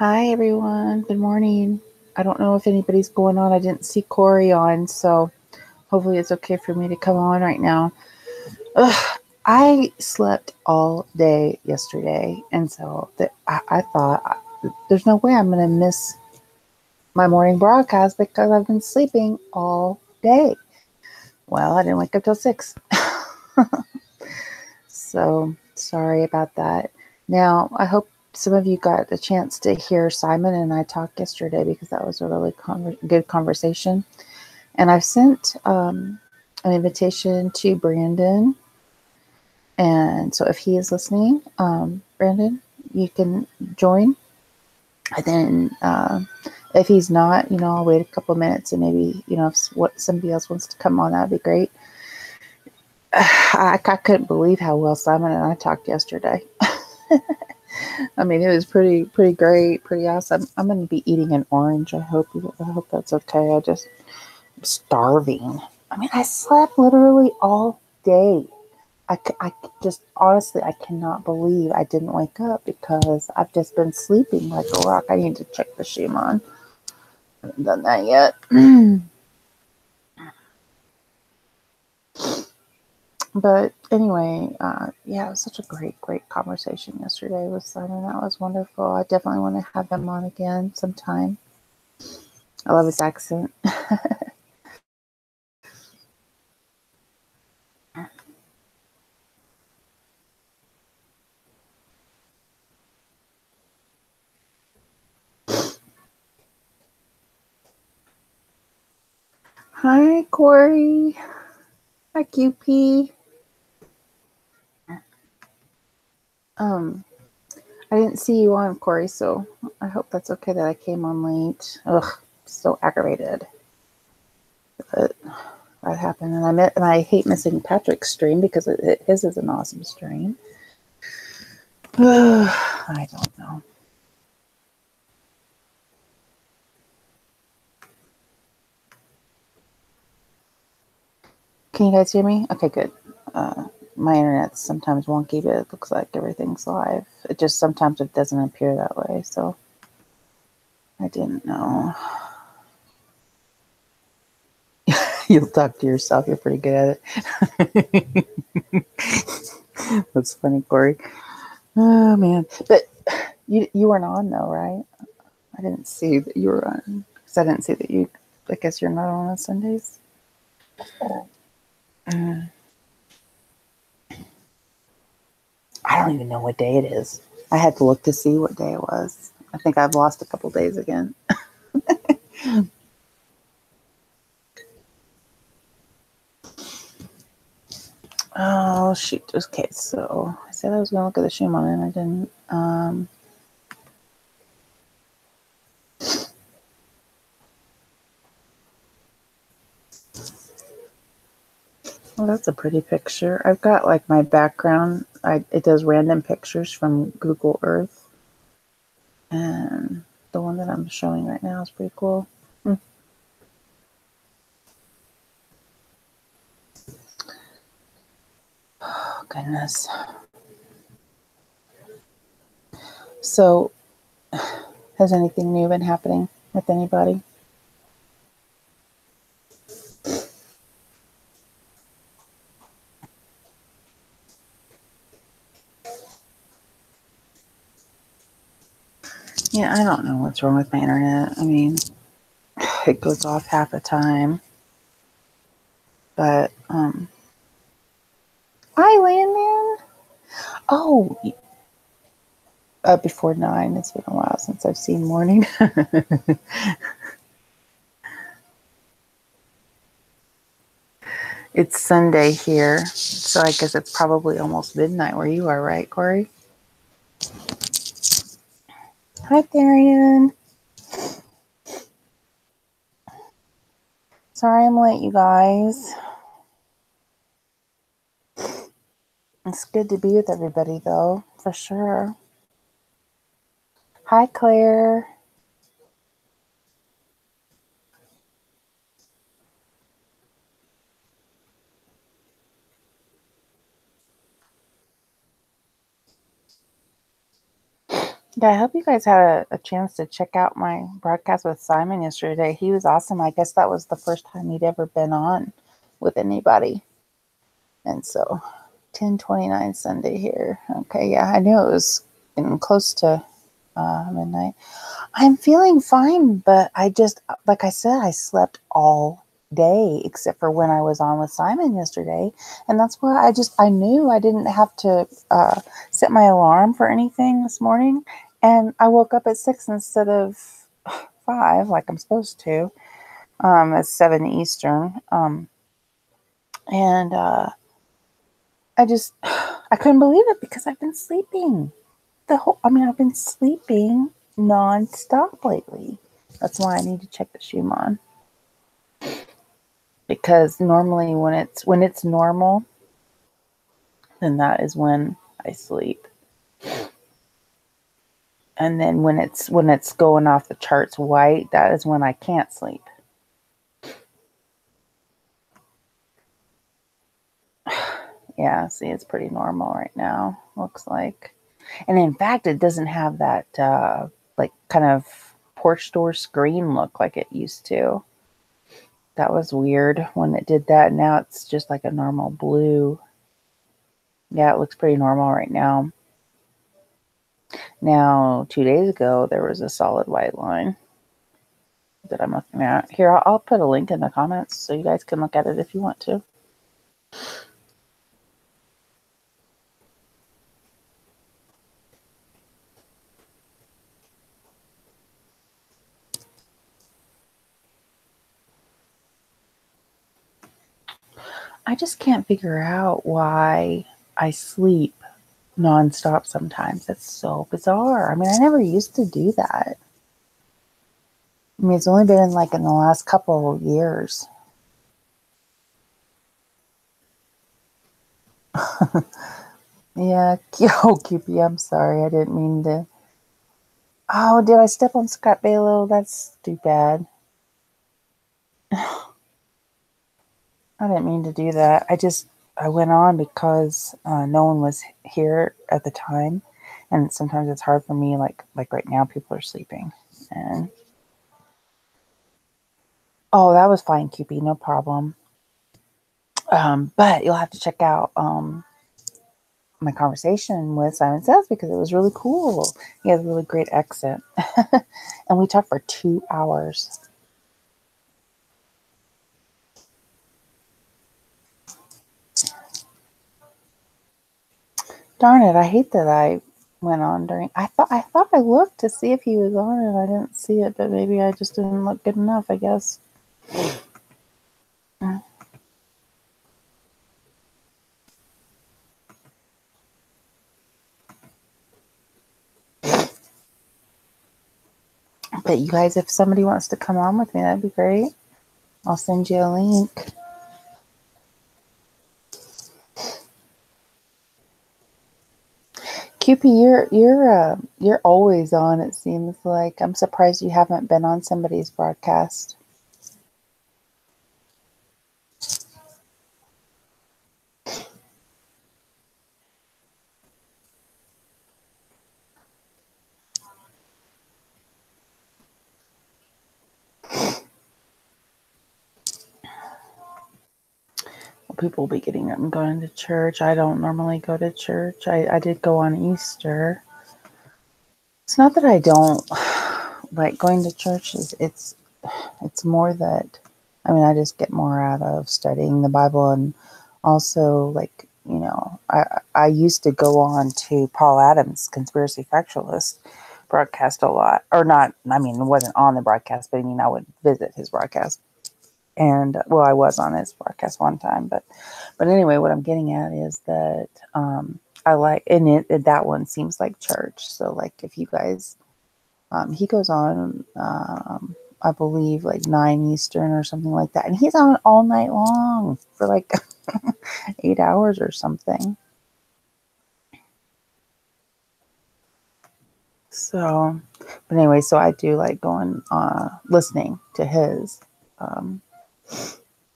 Hi, everyone. Good morning. I don't know if anybody's going on. I didn't see Corey on, so hopefully it's okay for me to come on right now. Ugh, I slept all day yesterday, and so I thought there's no way I'm going to miss my morning broadcast because I've been sleeping all day. Well, I didn't wake up till 6. So sorry about that. Now, I hope some of you got a chance to hear Simon and I talk yesterday because that was a really good conversation. And I've sent an invitation to Brandon. And so if he is listening, Brandon, you can join. And then if he's not, I'll wait a couple minutes and maybe, if somebody else wants to come on, that'd be great. I couldn't believe how well Simon and I talked yesterday. I mean, it was pretty great, pretty awesome. I'm going to be eating an orange. I hope that's okay. I'm starving. I mean, I slept literally all day. I just honestly, I cannot believe I didn't wake up because I've just been sleeping like a rock. I need to check the Shimon. I haven't done that yet. But anyway, yeah, it was such a great conversation yesterday with Simon. That was wonderful. I definitely want to have him on again sometime. I love his accent. Hi, Corey. Hi, QP. I didn't see you on, Corey, so I hope that's okay that I came on late. Ugh, so aggravated. But that happened, and I hate missing Patrick's stream because his is an awesome stream. I don't know. Can you guys hear me? Okay, good. My internet's sometimes wonky, but it looks like everything's live. It just sometimes it doesn't appear that way, so I didn't know. You'll talk to yourself. You're pretty good at it. That's funny, Corey. Oh man, but you weren't on though, right? I didn't see that you were on because I didn't see that you. I guess you're not on Sundays. I don't even know what day it is. I had to look to see what day it was. I think I've lost a couple days again. Oh shoot. Okay, so I said I was gonna look at the Schumann and I didn't. Well, that's a pretty picture. I've got like my background. It does random pictures from Google Earth, and the one that I'm showing right now is pretty cool. Oh goodness. So, has anything new been happening with anybody? Yeah, I don't know what's wrong with my internet. I mean, it goes off half the time. But, hi, Landon. Oh, before 9. It's been a while since I've seen morning. It's Sunday here, so I guess it's probably almost midnight where you are, right, Corey? Hi, Darian. Sorry I'm late, you guys. It's good to be with everybody, though, for sure. Hi, Claire. Yeah, I hope you guys had a chance to check out my broadcast with Simon yesterday. He was awesome. I guess that was the first time he'd ever been on with anybody. And so 10:29 Sunday here. Okay, yeah, I knew it was getting close to midnight. I'm feeling fine, but I just, like I said, I slept all day except for when I was on with Simon yesterday. And that's why I knew I didn't have to set my alarm for anything this morning. And I woke up at 6 instead of 5, like I'm supposed to, at 7 Eastern. And I just, I couldn't believe it because I've been sleeping I've been sleeping nonstop lately. That's why I need to check the Schumann. Because normally when it's normal, then that is when I sleep. And then when it's going off the charts white, that is when I can't sleep. Yeah, see, it's pretty normal right now, looks like. And in fact, it doesn't have that like kind of porch door screen look like it used to. That was weird when it did that. Now it's just like a normal blue. Yeah, it looks pretty normal right now. Now, 2 days ago, there was a solid white line that I'm looking at. Here, I'll put a link in the comments so you guys can look at it if you want to. I just can't figure out why I sleep nonstop sometimes. That's so bizarre. I mean, I never used to do that. I mean, it's only been like in the last couple of years. Yeah, oh, QP, I'm sorry. I didn't mean to. Oh, did I step on Scott Balo? That's too bad. I didn't mean to do that. I went on because no one was here at the time, and sometimes it's hard for me. Like right now, people are sleeping, and oh, that was fine, QP, no problem. But you'll have to check out my conversation with Simon Says because it was really cool. He has a really great accent, and we talked for 2 hours. Darn it! I hate that I went on during. I thought I looked to see if he was on and I didn't see it, but maybe I just didn't look good enough. I guess. But you guys, if somebody wants to come on with me, that'd be great. I'll send you a link. QP, you're always on. It seems like I'm surprised you haven't been on somebody's broadcast. Well, people will be getting up and going to church. I don't normally go to church. I did go on Easter. It's not that I don't like going to church. It's more that, I mean, I just get more out of studying the Bible, and also, like, I used to go on to Paul Adams' Conspiracy Factualist broadcast a lot. Or not, I mean, it wasn't on the broadcast, but I mean, I would visit his broadcast. And, well, I was on his broadcast one time. But anyway, what I'm getting at is that I like, and that one seems like church. So, like, if you guys, he goes on, I believe, like 9 Eastern or something like that. And he's on all night long for like 8 hours or something. So, but anyway, so I do like going, listening to his,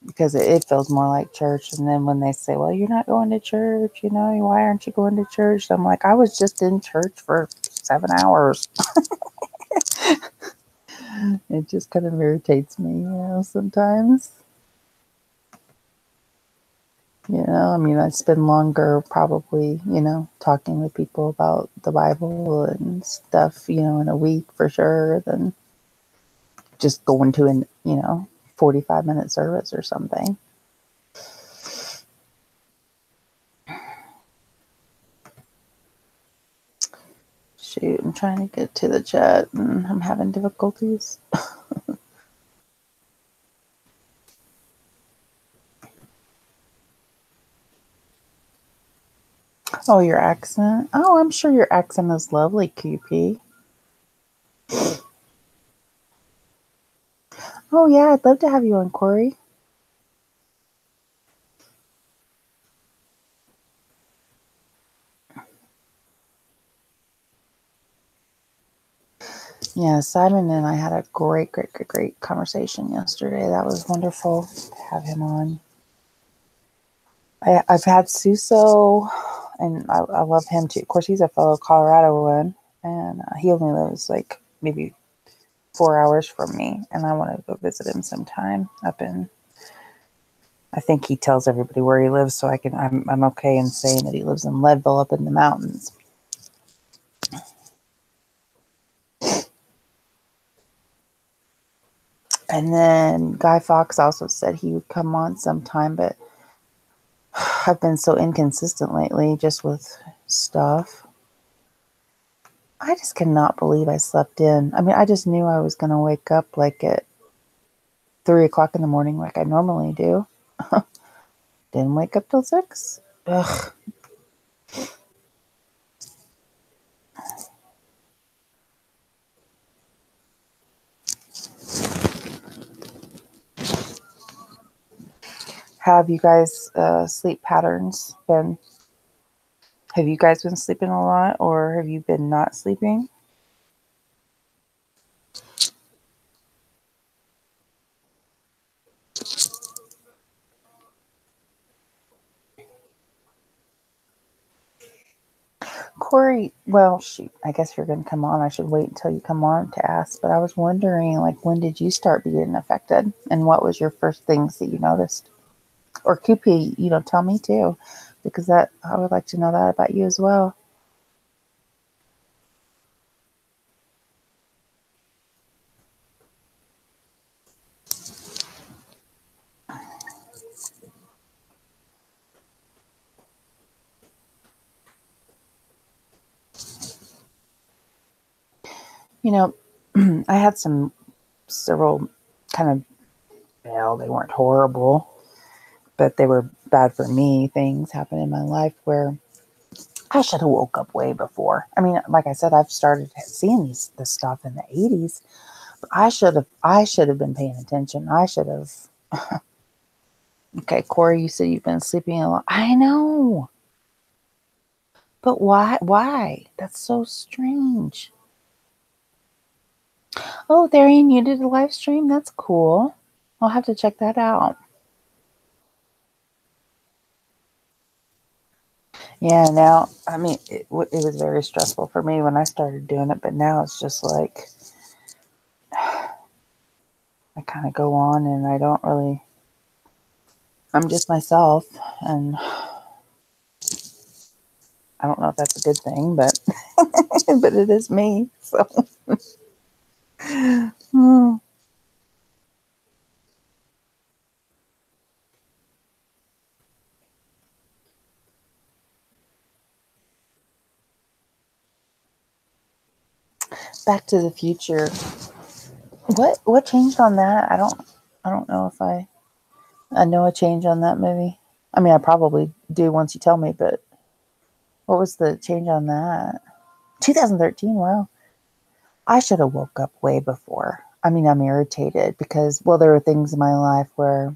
because it feels more like church. And then when they say, well, you're not going to church, why aren't you going to church? I'm like, I was just in church for 7 hours. It just kind of irritates me, sometimes. I mean, I spend longer probably, talking with people about the Bible and stuff, in a week for sure than just going to an, 45-minute service or something. Shoot, I'm trying to get to the chat and I'm having difficulties. Oh, your accent? Oh, I'm sure your accent is lovely, QP. Oh, yeah, I'd love to have you on, Corey. Yeah, Simon and I had a great conversation yesterday. That was wonderful to have him on. I've had Suso, and I love him too. Of course, he's a fellow Coloradoan, and he only lives like maybe 4 hours from me, and I want to go visit him sometime up in. I think he tells everybody where he lives, so I'm okay in saying that he lives in Leadville up in the mountains. And then Guy Fawkes also said he would come on sometime, but I've been so inconsistent lately just with stuff. I just cannot believe I slept in. I mean, I just knew I was going to wake up like at 3 o'clock in the morning like I normally do. Didn't wake up till 6. Ugh. How have you guys' sleep patterns been? Have you guys been sleeping a lot, or have you been not sleeping? Corey, well, shoot, I guess you're going to come on. I should wait until you come on to ask, but I was wondering, like, when did you start being affected, and what was your first things that you noticed? Or QP, tell me too, because I would like to know that about you as well. I had several kind of, they weren't horrible, but they were bad for me. Things happen in my life where I should have woke up way before. I mean, like I said, I've started seeing this stuff in the 80s. But I should have been paying attention. I should have. Okay, Corey, you said you've been sleeping a lot. I know. But why? Why? That's so strange. Oh, Darian, you did a live stream? That's cool. I'll have to check that out. Yeah, now, I mean, it was very stressful for me when I started doing it, but now it's just like, I kind of go on and I don't really, I'm just myself, and I don't know if that's a good thing, but, but it is me, so. Back to the Future. What changed on that? I don't know if I know a change on that movie. I mean, I probably do once you tell me, but what was the change on that? 2013. Wow. I should have woke up way before. I mean, I'm irritated because, well, there were things in my life where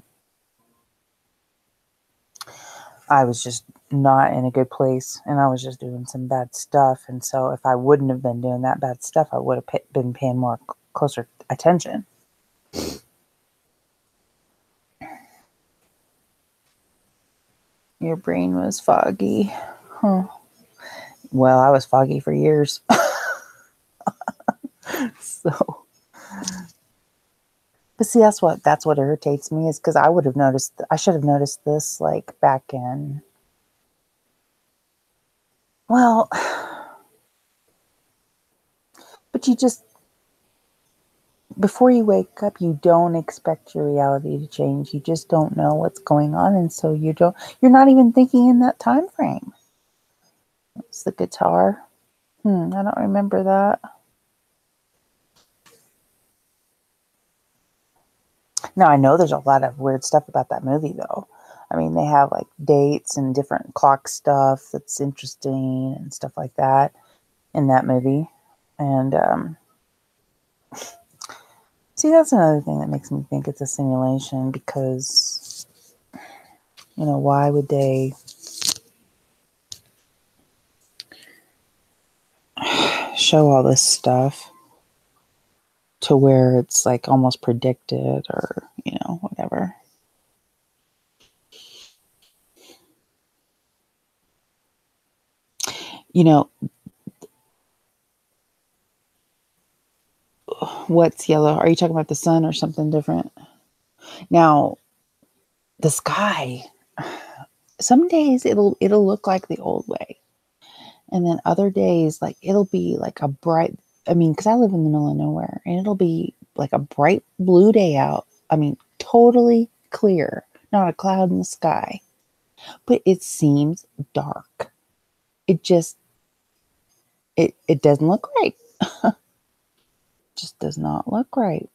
I was just not in a good place and I was just doing some bad stuff. And so if I wouldn't have been doing that bad stuff, I would have been paying more closer attention. Your brain was foggy. Huh. Well, I was foggy for years. So, but see, that's what irritates me, is because I would have noticed. I should have noticed this like back in. Well, but you just, before you wake up, you don't expect your reality to change. You just don't know what's going on, and so you're not even thinking in that time frame. It's the guitar. I don't remember that. Now, I know there's a lot of weird stuff about that movie, though. I mean, they have like dates and different clock stuff that's interesting and stuff like that in that movie. And see, that's another thing that makes me think it's a simulation, because, why would they show all this stuff to where it's like almost predicted, or, whatever. What's yellow? Are you talking about the sun or something different? Now, the sky, some days it'll look like the old way. And then other days, like, it'll be like a bright, because I live in the middle of nowhere, and it'll be like a bright blue day out. Totally clear, not a cloud in the sky, but it seems dark. It just, it doesn't look right. Just does not look right.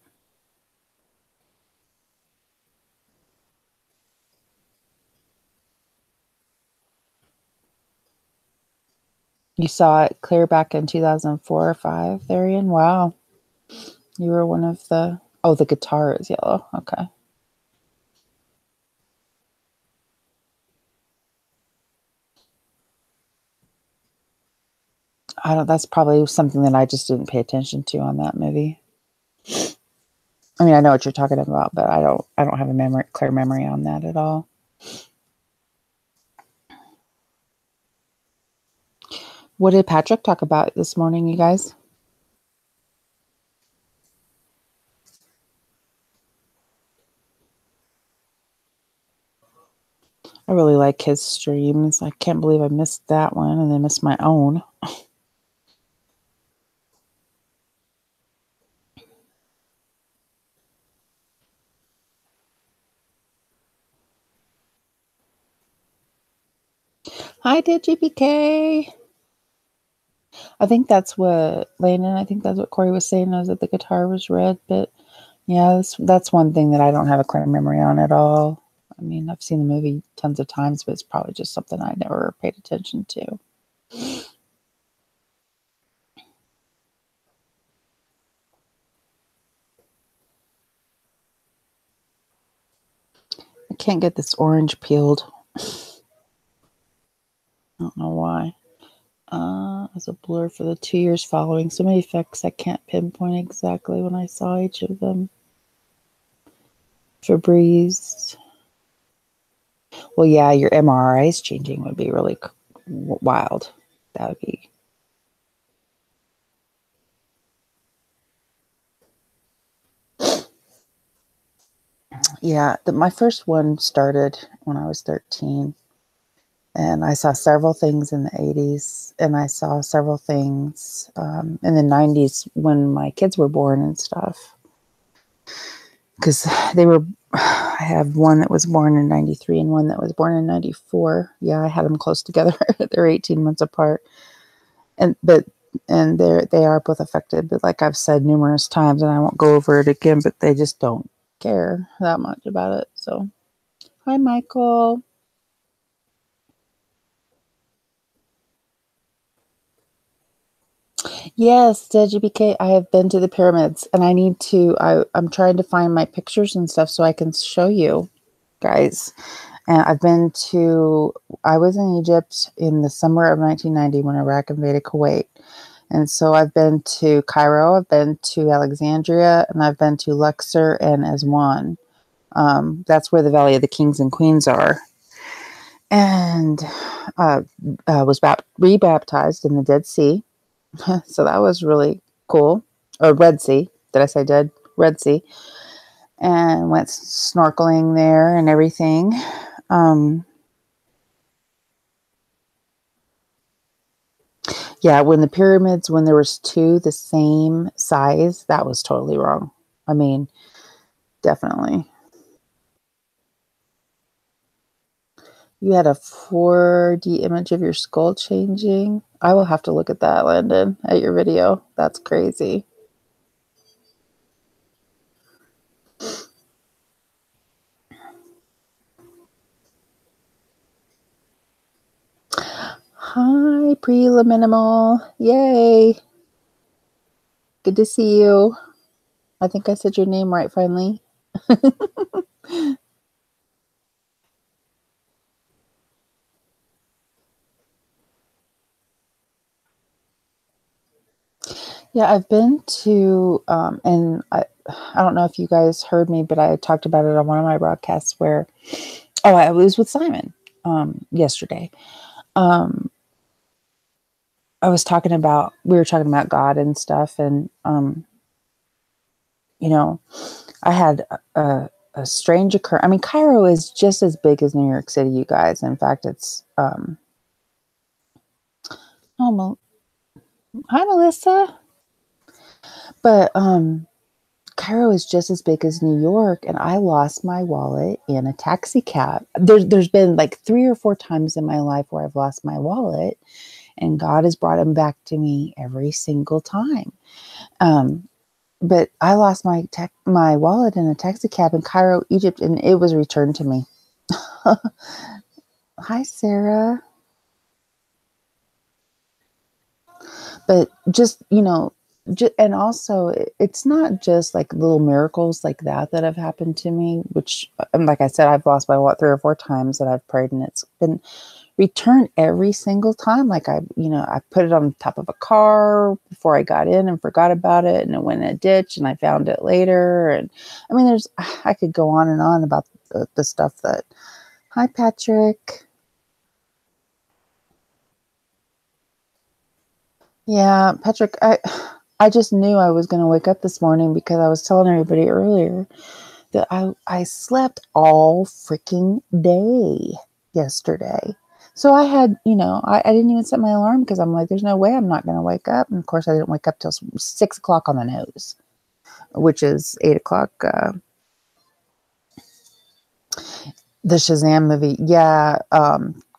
You saw it clear back in 2004 or 5, Darian? Wow. You were one of the... Oh, the guitar is yellow. Okay. That's probably something that I just didn't pay attention to on that movie. I know what you're talking about, but I don't have a clear memory on that at all. What did Patrick talk about this morning, you guys? I really like his streams. I can't believe I missed that one and then missed my own. Hi, DGPK. I think that's what Landon, I think that's what Corey was saying, was that the guitar was red. But yeah, that's one thing that I don't have a clear memory on at all. I've seen the movie tons of times, but it's probably just something I never paid attention to. I can't get this orange peeled. I don't know why. As a blur for the 2 years following. So many effects I can't pinpoint exactly when I saw each of them. Febreze. Well, yeah, your MRIs changing would be really wild. That would be... Yeah, my first one started when I was 13. And I saw several things in the 80s, and I saw several things in the 90s when my kids were born and stuff. Because I have one that was born in 93 and one that was born in 94. Yeah, I had them close together. They're 18 months apart. And they are both affected. But like I've said numerous times, and I won't go over it again, but they just don't care that much about it. So, hi, Michael. Yes, DGBK, I have been to the pyramids, and I'm trying to find my pictures and stuff so I can show you guys. And I was in Egypt in the summer of 1990 when Iraq invaded Kuwait. And so I've been to Cairo, I've been to Alexandria, and I've been to Luxor and Aswan. That's where the Valley of the Kings and Queens are. And was rebaptized in the Dead Sea. So that was really cool. or Red Sea. Did I say dead? Red Sea. And went snorkeling there and everything. Yeah, when the pyramids, when there was two the same size, that was totally wrong. I mean, definitely. You had a 4D image of your skull changing. I will have to look at that, Landon, at your video. That's crazy. Hi, Preliminal. Yay. Good to see you. I think I said your name right finally. Yeah, I've been to, and I don't know if you guys heard me, but I talked about it on one of my broadcasts where, I was with Simon yesterday. I was talking about, we were talking about God and stuff, and you know, I had a strange occurrence. I mean, Cairo is just as big as New York City, you guys. In fact, it's oh, hi Melissa, but Cairo is just as big as New York, and I lost my wallet in a taxi cab. There's been like 3 or 4 times in my life where I've lost my wallet, and God has brought him back to me every single time. But I lost my wallet in a taxi cab in Cairo, Egypt, and it was returned to me. Hi, Sarah. But just, and also it's not just like little miracles like that have happened to me, which, like I said, I've lost my wallet 3 or 4 times that I've prayed, and it's been returned every single time. Like I put it on top of a car before I got in and forgot about it, and it went in a ditch and I found it later. And I mean, I could go on and on about the stuff that, hi, Patrick. Yeah, Patrick, I just knew I was going to wake up this morning because I was telling everybody earlier that I slept all freaking day yesterday. So I had, I didn't even set my alarm because I'm like, there's no way I'm not going to wake up. And of course, I didn't wake up till 6 o'clock on the nose, which is 8 o'clock. The Shazam movie. Yeah.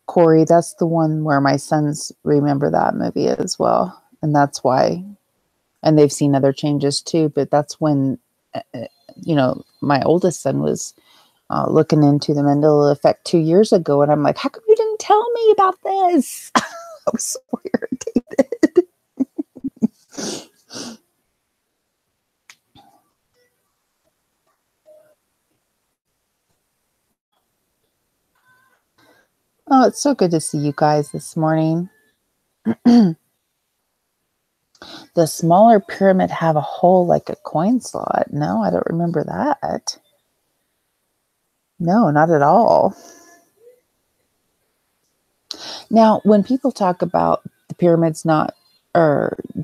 Corey, that's the one where my sons remember that movie as well. And that's why, and they've seen other changes too, but that's when, my oldest son was looking into the Mandela effect 2 years ago. And I'm like, how come you didn't tell me about this? I was so irritated. Oh, it's so good to see you guys this morning. The smaller pyramid have a hole like a coin slot. No, I don't remember that. No, not at all. Now, when people talk about the pyramids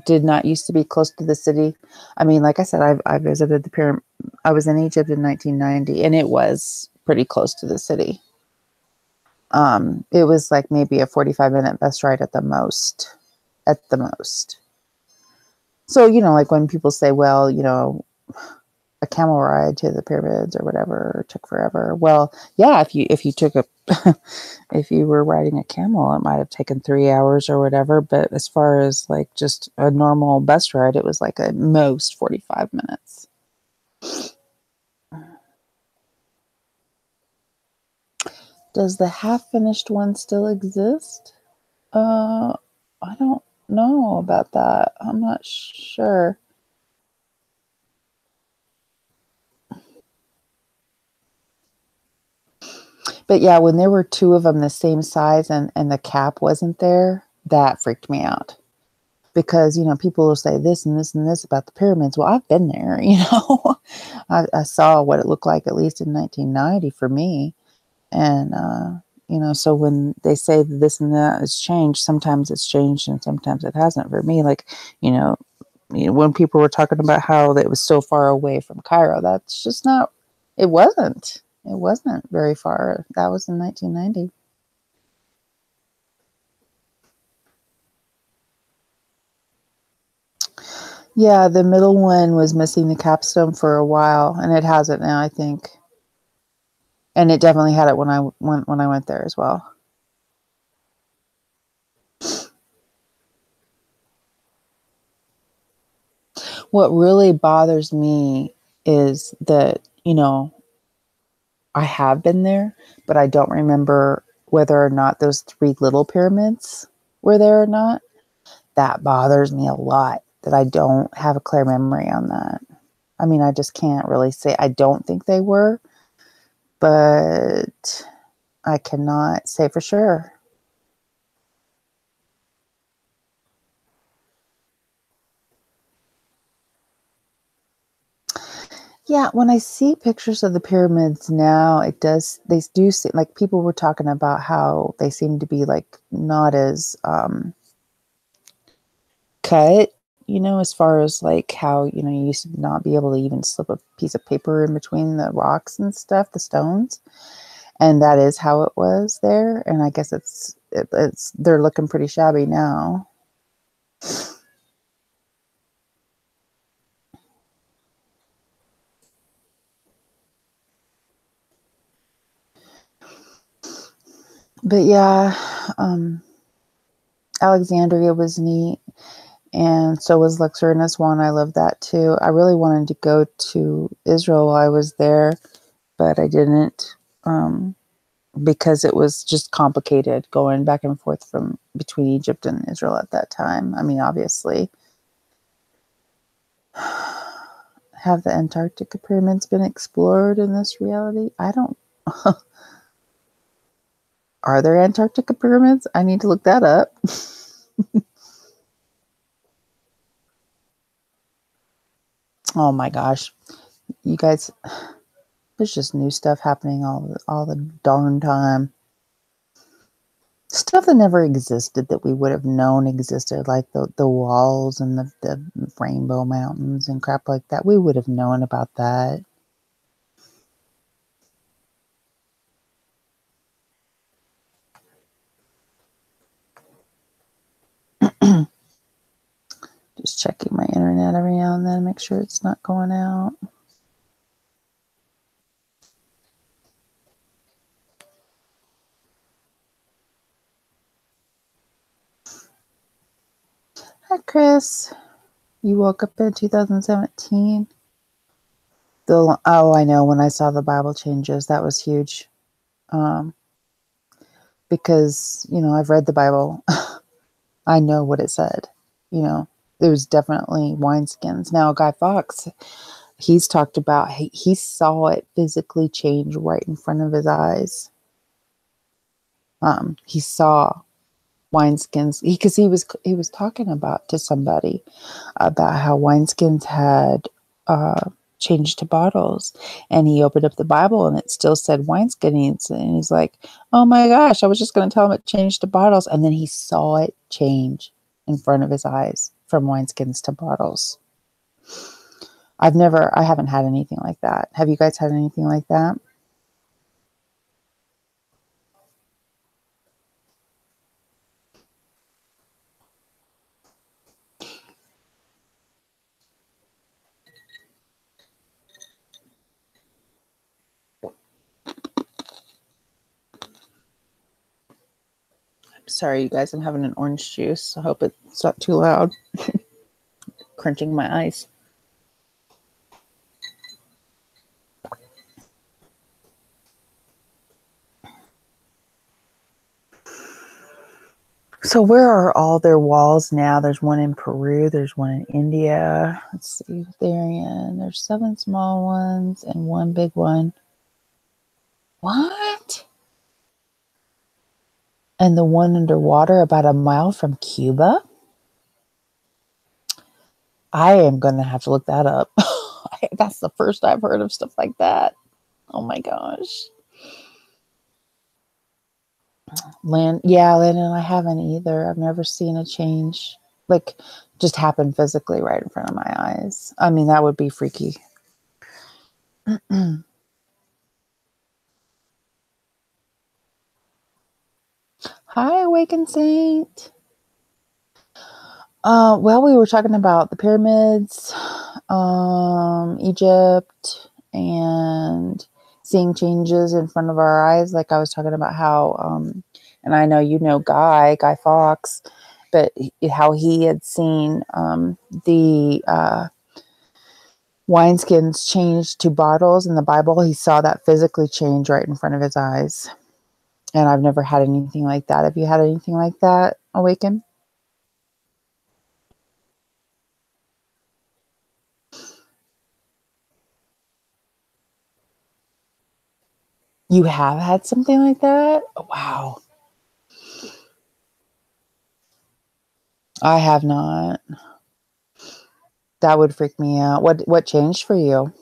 did not used to be close to the city, I mean, like I said, I visited the pyramid. I was in Egypt in 1990, and it was pretty close to the city. It was like maybe a 45-minute bus ride at the most. At the most. So, like when people say, well, a camel ride to the pyramids or whatever took forever. Well, yeah, if you took if you were riding a camel, it might have taken 3 hours or whatever. But as far as like just a normal bus ride, it was like at most 45 minutes. Does the half-finished one still exist? I don't know about that. I'm not sure. But yeah, when there were 2 of them the same size and the cap wasn't there, that freaked me out. Because, people will say this and this and this about the pyramids. Well, I've been there, I saw what it looked like, at least in 1990 for me. And, so when they say this and that has changed, sometimes it's changed and sometimes it hasn't for me. Like, when people were talking about how it was so far away from Cairo, that's just not, it wasn't. It wasn't very far. That was in 1990. Yeah, the middle one was missing the capstone for a while, and it has it now, I think. And it definitely had it when I went there as well. What really bothers me is that, I have been there, but I don't remember whether or not those 3 little pyramids were there or not. That bothers me a lot, that I don't have a clear memory on that. I mean, I just can't really say. I don't think they were, but I cannot say for sure. Yeah, when I see pictures of the pyramids now, they do seem like, people were talking about how they seem to be like not as cut, as far as like how, you used to not be able to even slip a piece of paper in between the rocks and stuff, the stones. And that is how it was there. And I guess they're looking pretty shabby now. But yeah, Alexandria was neat. And so was Luxor and Aswan. I love that too. I really wanted to go to Israel while I was there, but I didn't, because it was just complicated going back and forth from between Egypt and Israel at that time. I mean, obviously. Have the Antarctica pyramids been explored in this reality? I don't. Are there Antarctica pyramids? I need to look that up. Oh my gosh. You guys, there's just new stuff happening all the darn time. Stuff that never existed that we would have known existed, like the walls and the rainbow mountains and crap like that. We would have known about that. Just checking my internet every now and then, make sure it's not going out. Hi, Chris. You woke up in 2017. Oh, I know. When I saw the Bible changes, that was huge. Because, I've read the Bible. I know what it said. There was definitely wineskins. Now, Guy Fawkes, he's talked about, he saw it physically change right in front of his eyes. He saw wineskins, because he was talking about to somebody about how wineskins had changed to bottles, and he opened up the Bible and it still said wineskins, and he's like, oh my gosh, I was just going to tell him it changed to bottles, and then he saw it change in front of his eyes from wineskins to bottles. I haven't had anything like that. Have you guys had anything like that? Sorry, you guys, I'm having an orange juice. I hope it's not too loud. Crunching my ice. So where are all their walls now? There's one in Peru. There's one in India. Let's see what they're in. There's 7 small ones and 1 big one. What? And the one underwater about a mile from Cuba? I am going to have to look that up. That's the first I've heard of stuff like that. Oh my gosh. Landon, I haven't either. I've never seen a change. like just happen physically right in front of my eyes. I mean, that would be freaky. Hi, Awakened Saint. Well, we were talking about the pyramids, Egypt, and seeing changes in front of our eyes. Like I was talking about how, and I know you know Guy Fawkes, but how he had seen the wineskins changed to bottles in the Bible. He saw that physically change right in front of his eyes. And I've never had anything like that. Have you had anything like that, Awaken? You have had something like that? Oh, wow. I have not. That would freak me out. What changed for you?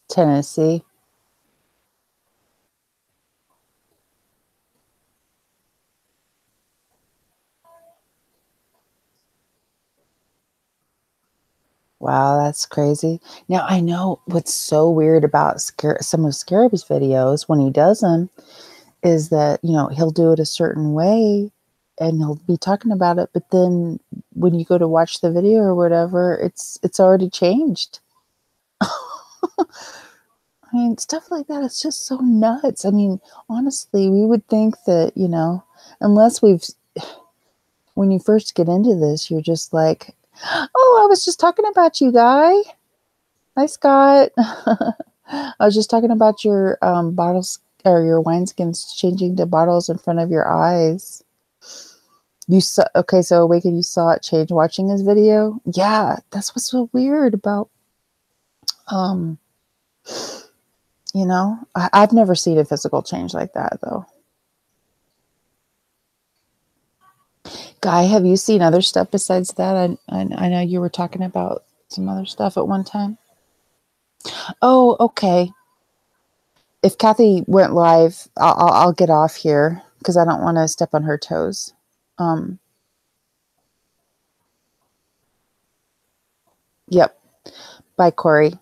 Tennessee. Wow, that's crazy. Now I know what's so weird about some of Scarab's videos when he does them is that, he'll do it a certain way and he'll be talking about it, but then when you go to watch the video or whatever, it's already changed. I mean, stuff like that, it's just so nuts. I mean, honestly, we would think that, unless when you first get into this, you're just like, oh, I was just talking about you, Guy. Hi, Scott. I was just talking about your bottles or your wineskins changing to bottles in front of your eyes. You saw, okay, so Awaken, you saw it change watching his video? Yeah, that's what's so weird about, um, I've never seen a physical change like that, though. Guy, have you seen other stuff besides that? I know you were talking about some other stuff at one time. Oh, okay. If Kathy went live, I'll get off here because I don't want to step on her toes. Um, yep. Bye, Corey.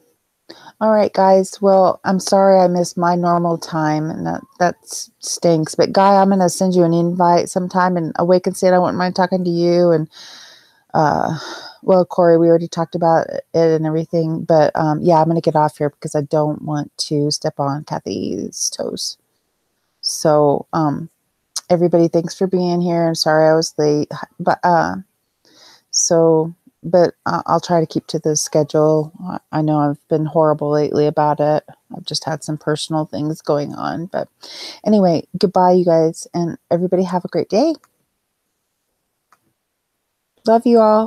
All right, guys. Well, I'm sorry I missed my normal time, and that stinks. But Guy, I'm gonna send you an invite sometime, and Awaken Said I wouldn't mind talking to you. And well, Corey, we already talked about it and everything. But yeah, I'm gonna get off here because I don't want to step on Kathy's toes. So everybody, thanks for being here. And sorry I was late, but so. But I'll try to keep to the schedule. I know I've been horrible lately about it. I've just had some personal things going on. But anyway, goodbye, you guys. And everybody have a great day. Love you all.